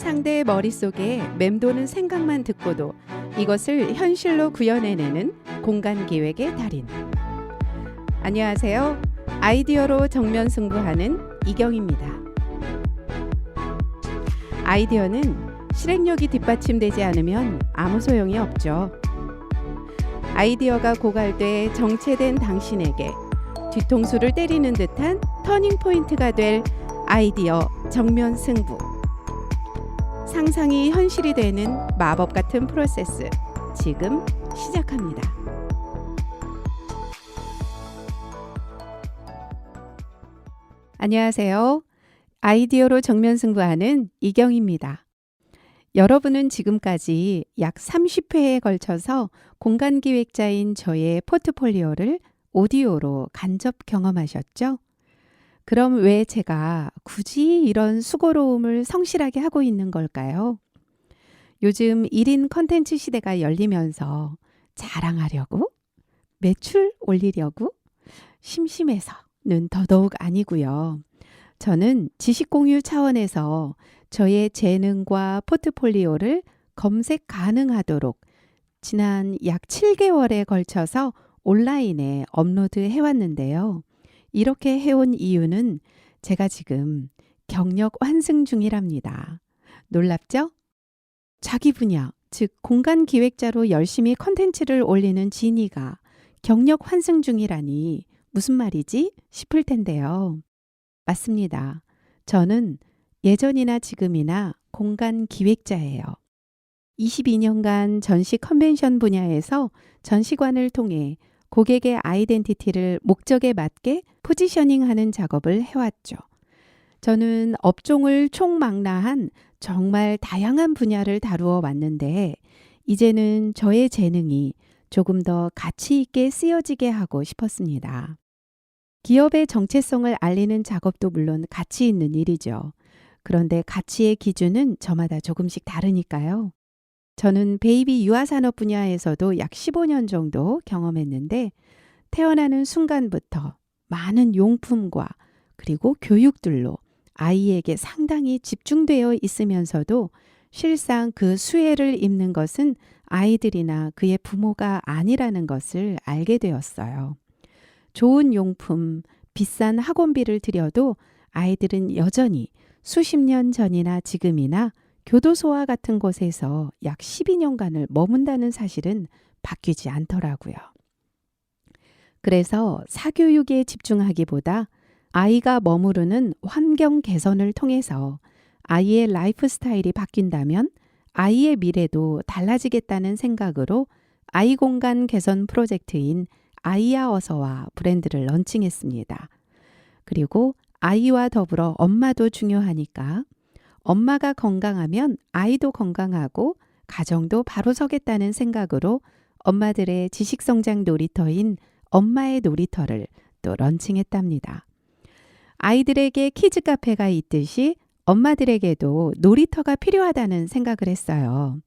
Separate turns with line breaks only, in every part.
상대의 머릿속에 맴도는 생각만 듣고도 이것을 현실로 구현해내는 공간기획의 달인. 안녕하세요. 아이디어로 정면 승부하는 이경입니다. 아이디어는 실행력이 뒷받침되지 않으면 아무 소용이 없죠. 아이디어가 고갈돼 정체된 당신에게 뒤통수를 때리는 듯한 터닝포인트가 될 아이디어 정면 승부. 상상이 현실이 되는 마법 같은 프로세스 지금 시작합니다. 안녕하세요. 아이디어로 정면 승부하는 이경입니다. 여러분은 지금까지 약 30회에 걸쳐서 공간기획자인 저의 포트폴리오를 오디오로 간접 경험하셨죠? 그럼 왜 제가 굳이 이런 수고로움을 성실하게 하고 있는 걸까요? 요즘 1인 컨텐츠 시대가 열리면서 자랑하려고? 매출 올리려고? 심심해서는 더더욱 아니고요. 저는 지식 공유 차원에서 저의 재능과 포트폴리오를 검색 가능하도록 지난 약 7개월에 걸쳐서 온라인에 업로드 해왔는데요. 이렇게 해온 이유는 제가 지금 경력 환승 중이랍니다. 놀랍죠? 자기 분야, 즉 공간 기획자로 열심히 컨텐츠를 올리는 진이가 경력 환승 중이라니 무슨 말이지? 싶을 텐데요. 맞습니다. 저는 예전이나 지금이나 공간 기획자예요. 22년간 전시 컨벤션 분야에서 전시관을 통해 고객의 아이덴티티를 목적에 맞게 포지셔닝하는 작업을 해왔죠. 저는 업종을 총망라한 정말 다양한 분야를 다루어 왔는데 이제는 저의 재능이 조금 더 가치 있게 쓰여지게 하고 싶었습니다. 기업의 정체성을 알리는 작업도 물론 가치 있는 일이죠. 그런데 가치의 기준은 저마다 조금씩 다르니까요. 저는 베이비 유아산업 분야에서도 약 15년 정도 경험했는데 태어나는 순간부터 많은 용품과 그리고 교육들로 아이에게 상당히 집중되어 있으면서도 실상 그 수혜를 입는 것은 아이들이나 그의 부모가 아니라는 것을 알게 되었어요. 좋은 용품, 비싼 학원비를 들여도 아이들은 여전히 수십 년 전이나 지금이나 교도소와 같은 곳에서 약 12년간을 머문다는 사실은 바뀌지 않더라고요. 그래서 사교육에 집중하기보다 아이가 머무르는 환경 개선을 통해서 아이의 라이프 스타일이 바뀐다면 아이의 미래도 달라지겠다는 생각으로 아이 공간 개선 프로젝트인 아이야 어서와 브랜드를 런칭했습니다. 그리고 아이와 더불어 엄마도 중요하니까 엄마가 건강하면 아이도 건강하고 가정도 바로 서겠다는 생각으로 엄마들의 지식성장 놀이터인 엄마의 놀이터를 또 런칭했답니다. 아이들에게 키즈 카페가 있듯이 엄마들에게도 놀이터가 필요하다는 생각을 했어요.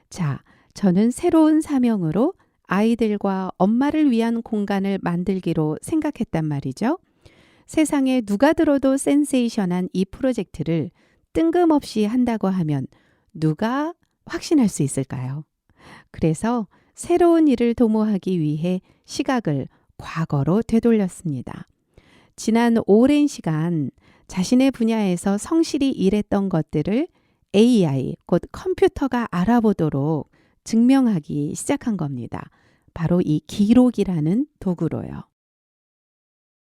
자, 저는 새로운 사명으로 아이들과 엄마를 위한 공간을 만들기로 생각했단 말이죠. 세상에 누가 들어도 센세이션한 이 프로젝트를 뜬금없이 한다고 하면 누가 확신할 수 있을까요? 그래서 새로운 일을 도모하기 위해 시각을 과거로 되돌렸습니다. 지난 오랜 시간 자신의 분야에서 성실히 일했던 것들을 AI, 곧 컴퓨터가 알아보도록 증명하기 시작한 겁니다. 바로 이 기록이라는 도구로요.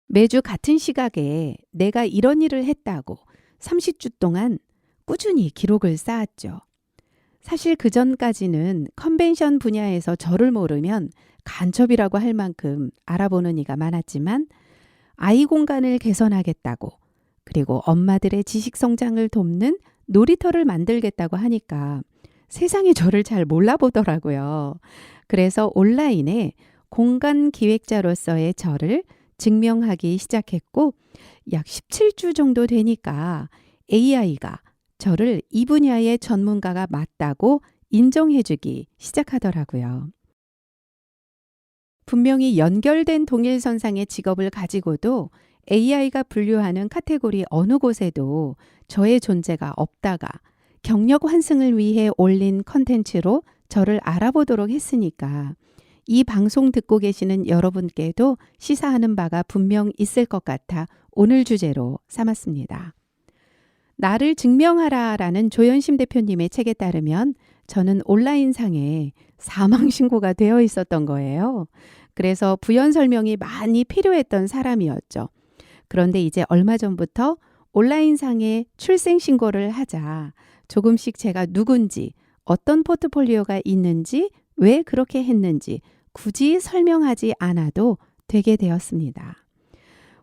매주 같은 시각에 내가 이런 일을 했다고 30주 동안 꾸준히 기록을 쌓았죠. 사실 그 전까지는 컨벤션 분야에서 저를 모르면 간첩이라고 할 만큼 알아보는 이가 많았지만 아이 공간을 개선하겠다고 그리고 엄마들의 지식 성장을 돕는 놀이터를 만들겠다고 하니까 세상이 저를 잘 몰라보더라고요. 그래서 온라인에 공간 기획자로서의 저를 증명하기 시작했고 약 17주 정도 되니까 AI가 저를 이 분야의 전문가가 맞다고 인정해주기 시작하더라고요. 분명히 연결된 동일선상의 직업을 가지고도 AI가 분류하는 카테고리 어느 곳에도 저의 존재가 없다가 경력 환승을 위해 올린 컨텐츠로 저를 알아보도록 했으니까 이 방송 듣고 계시는 여러분께도 시사하는 바가 분명 있을 것 같아 오늘 주제로 삼았습니다. 나를 증명하라라는 조현심 대표님의 책에 따르면 저는 온라인상에 사망신고가 되어 있었던 거예요. 그래서 부연 설명이 많이 필요했던 사람이었죠. 그런데 이제 얼마 전부터 온라인상에 출생신고를 하자 조금씩 제가 누군지, 어떤 포트폴리오가 있는지, 왜 그렇게 했는지 굳이 설명하지 않아도 되게 되었습니다.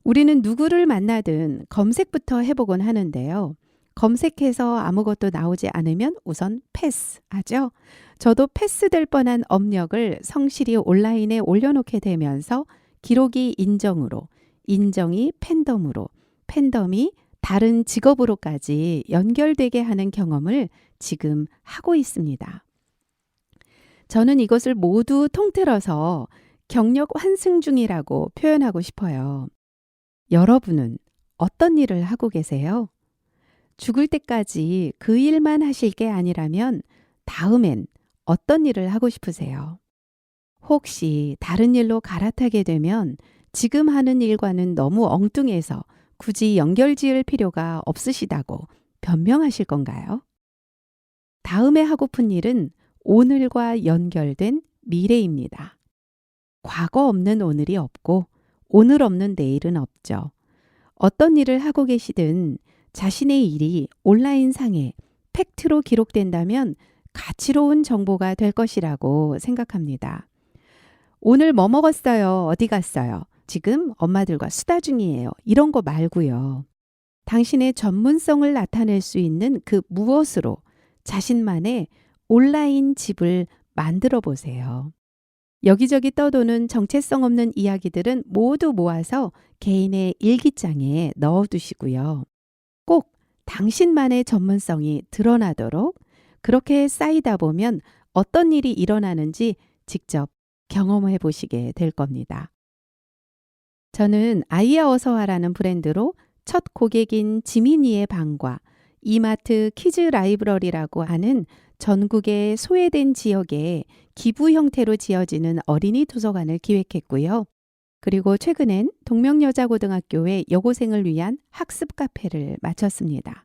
우리는 누구를 만나든 검색부터 해보곤 하는데요. 검색해서 아무것도 나오지 않으면 우선 패스하죠. 저도 패스될 뻔한 업력을 성실히 온라인에 올려놓게 되면서 기록이 인정으로, 인정이 팬덤으로, 팬덤이 다른 직업으로까지 연결되게 하는 경험을 지금 하고 있습니다. 저는 이것을 모두 통틀어서 경력 환승 중이라고 표현하고 싶어요. 여러분은 어떤 일을 하고 계세요? 죽을 때까지 그 일만 하실 게 아니라면 다음엔 어떤 일을 하고 싶으세요? 혹시 다른 일로 갈아타게 되면 지금 하는 일과는 너무 엉뚱해서 굳이 연결 지을 필요가 없으시다고 변명하실 건가요? 다음에 하고픈 일은 오늘과 연결된 미래입니다. 과거 없는 오늘이 없고 오늘 없는 내일은 없죠. 어떤 일을 하고 계시든 자신의 일이 온라인상에 팩트로 기록된다면 가치로운 정보가 될 것이라고 생각합니다. 오늘 뭐 먹었어요? 어디 갔어요? 지금 엄마들과 수다 중이에요. 이런 거 말고요. 당신의 전문성을 나타낼 수 있는 그 무엇으로 자신만의 온라인 집을 만들어 보세요. 여기저기 떠도는 정체성 없는 이야기들은 모두 모아서 개인의 일기장에 넣어두시고요. 꼭 당신만의 전문성이 드러나도록 그렇게 쌓이다 보면 어떤 일이 일어나는지 직접 경험해 보시게 될 겁니다. 저는 아이야 어서와라는 브랜드로 첫 고객인 지민이의 방과 이마트 키즈 라이브러리라고 하는 전국의 소외된 지역에 기부 형태로 지어지는 어린이 도서관을 기획했고요. 그리고 최근엔 동명여자고등학교의 여고생을 위한 학습 카페를 마쳤습니다.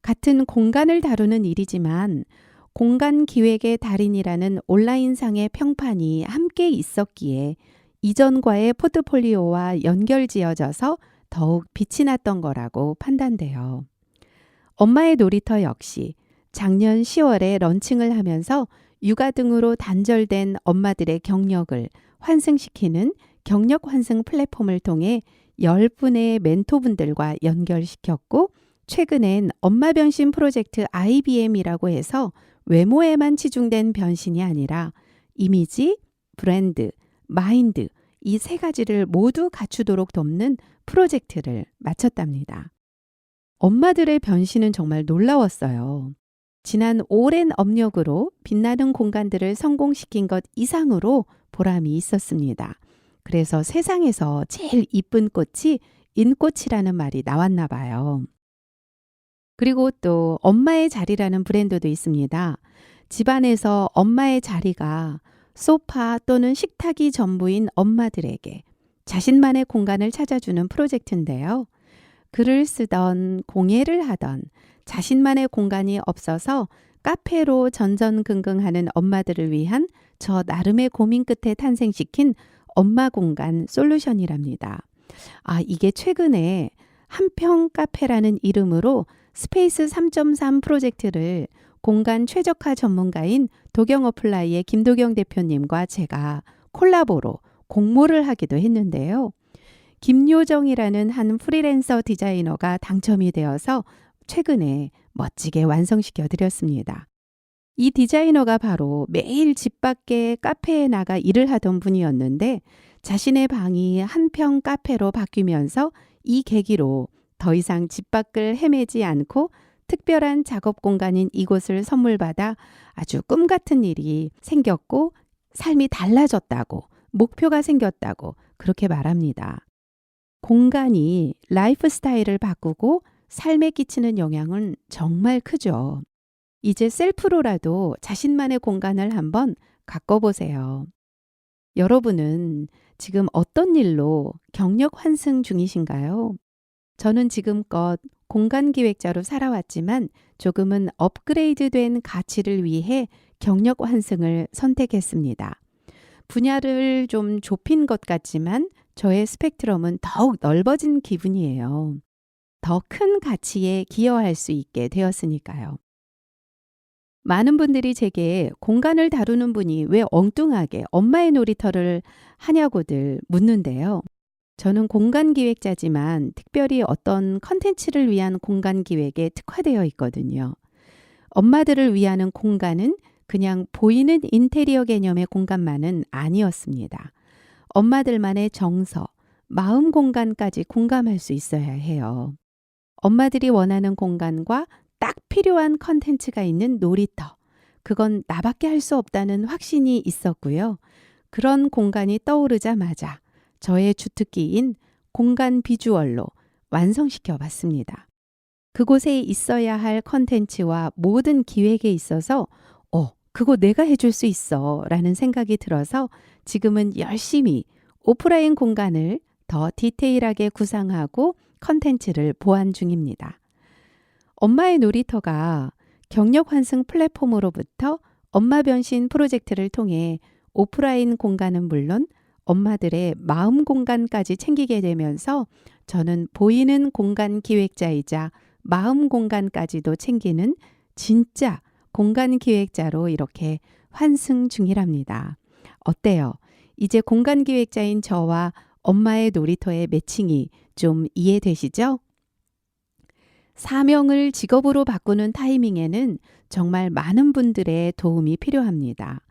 같은 공간을 다루는 일이지만 공간 기획의 달인이라는 온라인상의 평판이 함께 있었기에 이전과의 포트폴리오와 연결지어져서 더욱 빛이 났던 거라고 판단돼요. 엄마의 놀이터 역시 작년 10월에 런칭을 하면서 육아 등으로 단절된 엄마들의 경력을 환승시키는 경력 환승 플랫폼을 통해 10분의 멘토분들과 연결시켰고 최근엔 엄마 변신 프로젝트 IBM이라고 해서 외모에만 치중된 변신이 아니라 이미지, 브랜드, 마인드 이 세 가지를 모두 갖추도록 돕는 프로젝트를 마쳤답니다. 엄마들의 변신은 정말 놀라웠어요. 지난 오랜 업력으로 빛나는 공간들을 성공시킨 것 이상으로 보람이 있었습니다. 그래서 세상에서 제일 이쁜 꽃이 인꽃이라는 말이 나왔나 봐요. 그리고 또 엄마의 자리라는 브랜드도 있습니다. 집안에서 엄마의 자리가 소파 또는 식탁이 전부인 엄마들에게 자신만의 공간을 찾아주는 프로젝트인데요. 글을 쓰던 공예를 하던 자신만의 공간이 없어서 카페로 전전긍긍하는 엄마들을 위한 저 나름의 고민 끝에 탄생시킨 엄마 공간 솔루션이랍니다. 이게 최근에 한평 카페라는 이름으로 스페이스 3.3 프로젝트를 공간 최적화 전문가인 도경어플라이의 김도경 대표님과 제가 콜라보로 공모를 하기도 했는데요. 김요정이라는 한 프리랜서 디자이너가 당첨이 되어서 최근에 멋지게 완성시켜 드렸습니다. 이 디자이너가 바로 매일 집 밖에 카페에 나가 일을 하던 분이었는데 자신의 방이 한평 카페로 바뀌면서 이 계기로 더 이상 집 밖을 헤매지 않고 특별한 작업 공간인 이곳을 선물받아 아주 꿈 같은 일이 생겼고 삶이 달라졌다고 목표가 생겼다고 그렇게 말합니다. 공간이 라이프 스타일을 바꾸고 삶에 끼치는 영향은 정말 크죠. 이제 셀프로라도 자신만의 공간을 한번 가꿔보세요. 여러분은 지금 어떤 일로 경력 환승 중이신가요? 저는 지금껏 공간 기획자로 살아왔지만 조금은 업그레이드된 가치를 위해 경력 환승을 선택했습니다. 분야를 좀 좁힌 것 같지만 저의 스펙트럼은 더욱 넓어진 기분이에요. 더 큰 가치에 기여할 수 있게 되었으니까요. 많은 분들이 제게 공간을 다루는 분이 왜 엉뚱하게 엄마의 놀이터를 하냐고들 묻는데요. 저는 공간 기획자지만 특별히 어떤 컨텐츠를 위한 공간 기획에 특화되어 있거든요. 엄마들을 위하는 공간은 그냥 보이는 인테리어 개념의 공간만은 아니었습니다. 엄마들만의 정서, 마음 공간까지 공감할 수 있어야 해요. 엄마들이 원하는 공간과 딱 필요한 컨텐츠가 있는 놀이터. 그건 나밖에 할 수 없다는 확신이 있었고요. 그런 공간이 떠오르자마자 저의 주특기인 공간 비주얼로 완성시켜 봤습니다. 그곳에 있어야 할 컨텐츠와 모든 기획에 있어서 그거 내가 해줄 수 있어 라는 생각이 들어서 지금은 열심히 오프라인 공간을 더 디테일하게 구상하고 컨텐츠를 보완 중입니다. 엄마의 놀이터가 경력 환승 플랫폼으로부터 엄마 변신 프로젝트를 통해 오프라인 공간은 물론 엄마들의 마음 공간까지 챙기게 되면서 저는 보이는 공간 기획자이자 마음 공간까지도 챙기는 진짜 공간 기획자로 이렇게 환승 중이랍니다. 어때요? 이제 공간 기획자인 저와 엄마의 놀이터의 매칭이 좀 이해되시죠? 사명을 직업으로 바꾸는 타이밍에는 정말 많은 분들의 도움이 필요합니다.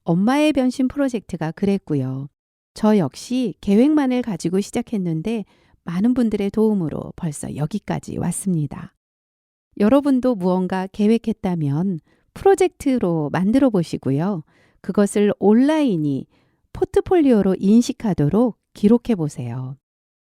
엄마의 변신 프로젝트가 그랬고요. 저 역시 계획만을 가지고 시작했는데 많은 분들의 도움으로 벌써 여기까지 왔습니다. 여러분도 무언가 계획했다면 프로젝트로 만들어 보시고요. 그것을 온라인이 포트폴리오로 인식하도록 기록해 보세요.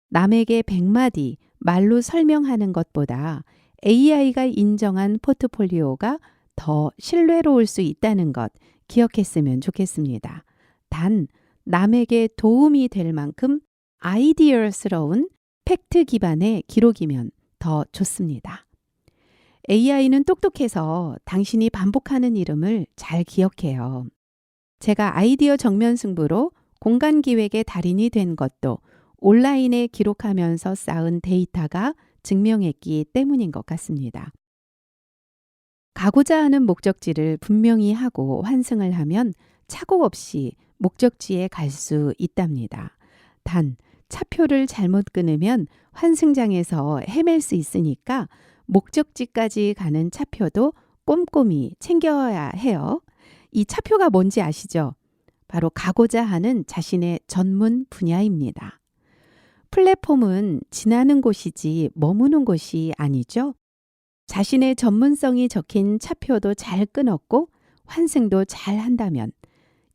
남에게 100마디 말로 설명하는 것보다 AI가 인정한 포트폴리오가 더 신뢰로울 수 있다는 것 기억했으면 좋겠습니다. 단, 남에게 도움이 될 만큼 아이디어스러운 팩트 기반의 기록이면 더 좋습니다. AI는 똑똑해서 당신이 반복하는 이름을 잘 기억해요. 제가 아이디어 정면 승부로 공간 기획의 달인이 된 것도 온라인에 기록하면서 쌓은 데이터가 증명했기 때문인 것 같습니다. 가고자 하는 목적지를 분명히 하고 환승을 하면 착오 없이 목적지에 갈 수 있답니다. 단, 차표를 잘못 끊으면 환승장에서 헤맬 수 있으니까 목적지까지 가는 차표도 꼼꼼히 챙겨야 해요. 이 차표가 뭔지 아시죠? 바로 가고자 하는 자신의 전문 분야입니다. 플랫폼은 지나는 곳이지 머무는 곳이 아니죠. 자신의 전문성이 적힌 차표도 잘 끊었고 환승도 잘 한다면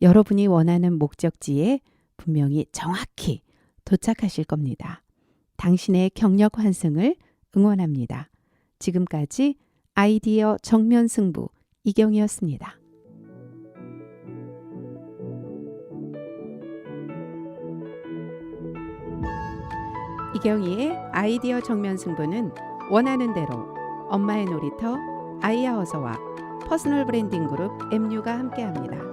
여러분이 원하는 목적지에 분명히 정확히 도착하실 겁니다. 당신의 경력 환승을 응원합니다. 지금까지 아이디어 정면 승부 이경이었습니다. 이경이의 아이디어 정면 승부는 원하는 대로 엄마의 놀이터 아이하우서와 퍼스널 브랜딩 그룹 MU가 함께합니다.